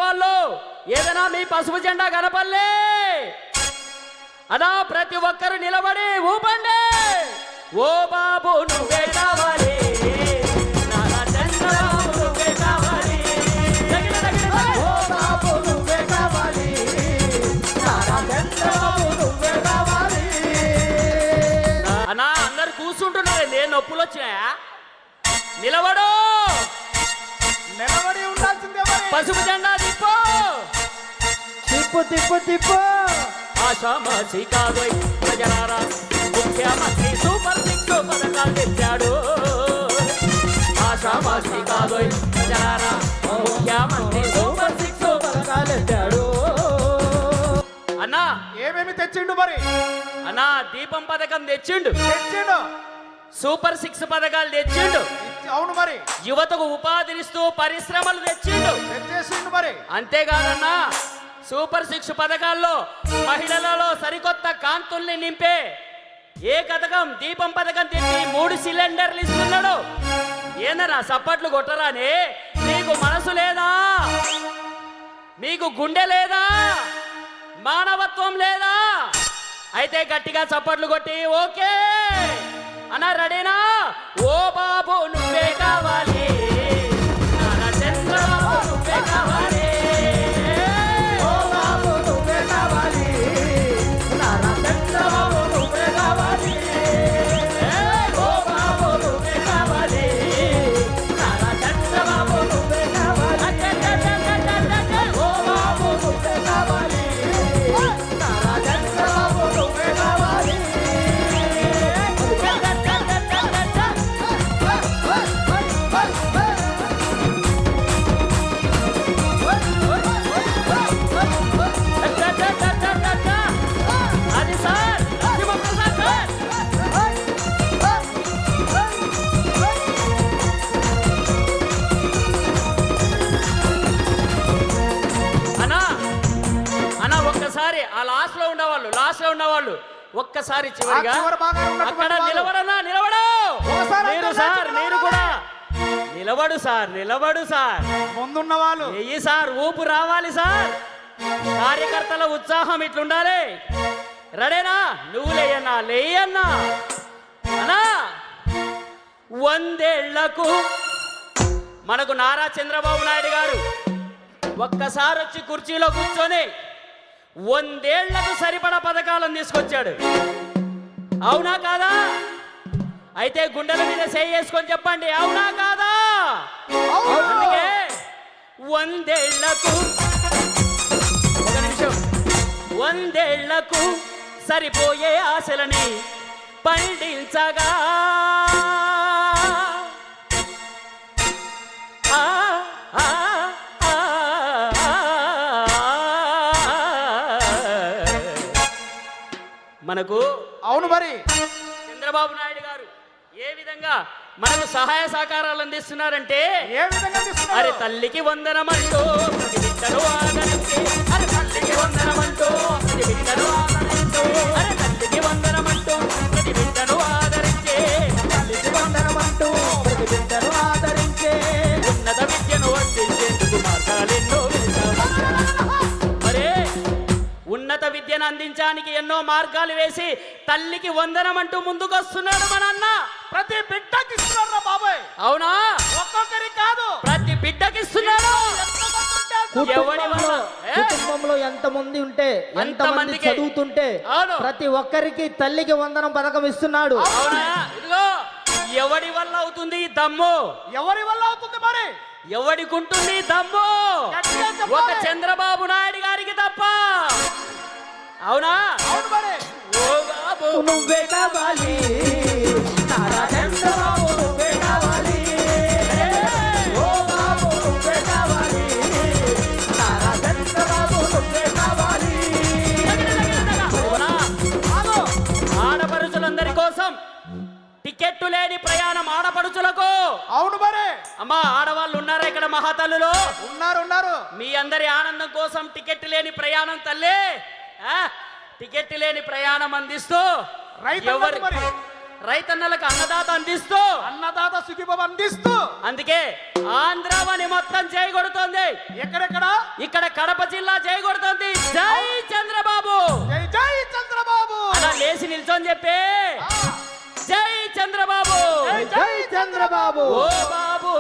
వాళ్ళు ఏదైనా మీ పసుపు జెండా కనపల్లే అదా ప్రతి ఒక్కరు నిలబడి ఊపండి. ఓ బాబు నువ్వే కావాలి, నారా చంద్రబాబు నువ్వే కావాలి, ఓ బాబు నువ్వే కావాలి, నారా చంద్రబాబు నువ్వే కావాలి. అన్నా అందరు కూర్చుంటున్నారు, నేను నొప్పులు వచ్చినాయా? నిలబడు, నిలబడి ఉండాల్సిందే మరి. పసుపు జెండా తిప్పు. తిప్పు తిప్పు తిప్పు. ఆషామాషి కాదోయ్ ప్రజలారా, ముఖ్యమంత్రి సూపర్ సిక్స్ పథకాలు తెచ్చాడు. ఆషామాషి కాదోయ్ ప్రజలారా, ముఖ్యమంత్రి సూపర్ సిక్స్ పథకాలు తెచ్చాడు. అన్నా ఏమేమి తెచ్చిండు మరి? అన్నా దీపం పథకం తెచ్చిండు, తెచ్చిండు. సూపర్ సిక్స్ పథకాలు తెచ్చిండు, అవును మరి. యువతకు ఉపాధినిస్తూ పరిశ్రమలు తెచ్చిండు. తెచ్చేసిండు మరి. అంతేకాదన్నా సూపర్ సిక్స్ పథకాల్లో మహిళలలో సరికొత్త కాంతుల్ని నింపే ఏ పథకం దీపం పథకం తెచ్చి 3 సిలిండర్లు ఇస్తున్నాడు. ఏందన్నా సప్పట్లు కొట్టరాని? మీకు మనసు లేదా? మీకు గుండె లేదా? మానవత్వం లేదా? అయితే గట్టిగా చప్పట్లు కొట్టి ఓకే అన్నా రెడీనా? ఓ బాబు నువ్వే కావాలి, నారా చంద్రబాబు నువ్వే కావాలి, ఓ బాబు నువ్వే కావాలి, నారా చంద్రబాబు నువ్వే కావాలి. ఓ బాబు నువ్వే కావాలి, నారా చంద్రబాబు నువ్వే కావాలి. ఓ బాబు నువ్వే కావాలి, నారా చంద్రబాబు నువ్వే కావాలి. అది సార్ శివప్రసాద్ సార్. అన్నా అన్నా ఒక్కసారి ఆ లాస్ట్ లో ఉన్నవాళ్ళు ఒక్కసారి చివరిగా ఆ చివరి భాగాన ఉన్నటువంటి అక్కడ వాళ్ళు. నిలబడన్నా, నిలబడు. ఒకసారి మీరు అందరూ సార్ లేచి మీరు కూడా నిలబడు సార్. ముందున్న వాళ్ళు వెయ్యి సార్, ఊపు రావాలి సార్. కార్యకర్తల ఉత్సాహం ఇట్లుండాలి. రెడేనా? నువ్వు లేయన్నా అన్నా 100 ఏళ్లకు మనకు నారా చంద్రబాబు నాయుడు గారు ఒక్కసారి వచ్చి కుర్చీలో కూర్చొని 100 ఏళ్లకు సరిపడా పథకాలను తీసుకొచ్చాడు. అవునా కాదా? అయితే గుండెల మీద చేసుకొని చెప్పండి, అవునా కాదా? అందుకే 100 ఏళ్లకు, ఒక నిమిషం, 100 ఏళ్లకు సరిపోయే ఆశలని పండించగా ఆ, ఆ, ఆ, మనకు అవును మరి. చంద్రబాబు నాయుడు గారు ఏ విధంగా మనకు సహాయ సహకారాలు అందిస్తున్నారంటే, ఏ విధంగా తీసుకున్నారు? అరే తల్లికి వందనమంటూ ప్రతి బిడ్డను ఆదరించి, అరే తల్లికి వందనమంటూ ప్రతి బిడ్డను ఆదరించు, అరే తల్లికి వందనమంటూ ప్రతి బిడ్డను ఆదరించే, తల్లికి వందనమంటూ ప్రతి బిడ్డను ఆదరించే, ఉన్నత విద్యను అందించేందుకు మార్గాలెన్నో వేశాము. మరే ఉన్నత విద్యను అందించడానికి ఎన్నో మార్గాలు వేసి తల్లికి వందనమంటూ ముందుకొస్తున్నాడు మన అన్న. ప్రతి బిడ్డకి ఇస్తున్నారా బాబాయ్? అవునా? ఒక్కొక్కరి కాదు, ప్రతి బిడ్డకి ఇస్తున్నాడు. ఎవడి వల్ల? కుటుంబంలో ఎంతమంది ఉంటే ఎంతమంది అంతమందికి. చదువుతుంటే అవును. ప్రతి ఒక్కరికి తల్లికి వందనం పథకం ఇస్తున్నాడు. అవునా? ఇదిగో ఎవడి వల్ల అవుతుంది ఈ దమ్ము? ఎవరి వల్ల అవుతుంది మరి? ఎవడికుంటుంది ఈ దమ్ము? గట్టిగా చెప్పాలి. ఒక చంద్రబాబు నాయుడు గారికి తప్ప. అవునా? అవును మరి. ఓ బాబు నువ్వే కావాలి, నారా చంద్రబాబు నువ్వే కావాలి, ఓ బాబు నువ్వే కావాలి, నారా చంద్రబాబు నువ్వే కావాలి. అవునా? ఆగు. ఆడపడుచులందరి కోసం టికెట్టు లేని ప్రయాణం ఆడపడుచులకు. అవును మరి. అమ్మా ఆడవాళ్ళు ఉన్నారా ఇక్కడ మహాతల్లులో? ఉన్నారు. మీ అందరి ఆనందం కోసం టికెట్ లేని ప్రయాణం తల్లి, టికెట్ లేని ప్రయాణం అందిస్తూ రైతన్నలకు మరి. రైతన్నలకు అన్నదాత అందిస్తూ అన్నదాత సుఖీభవ అందిస్తూ అందుకే ఆంధ్రావని మొత్తం చేయగొడుతోంది. ఎక్కడెక్కడ ఇక్కడ కడప జిల్లా చేయగొడుతోంది. జై చంద్రబాబు. జై జై చంద్రబాబు. అలా లేచి నిల్చొని చెప్పే జై చంద్రబాబు. జై చంద్రబాబు. ఓ బాబు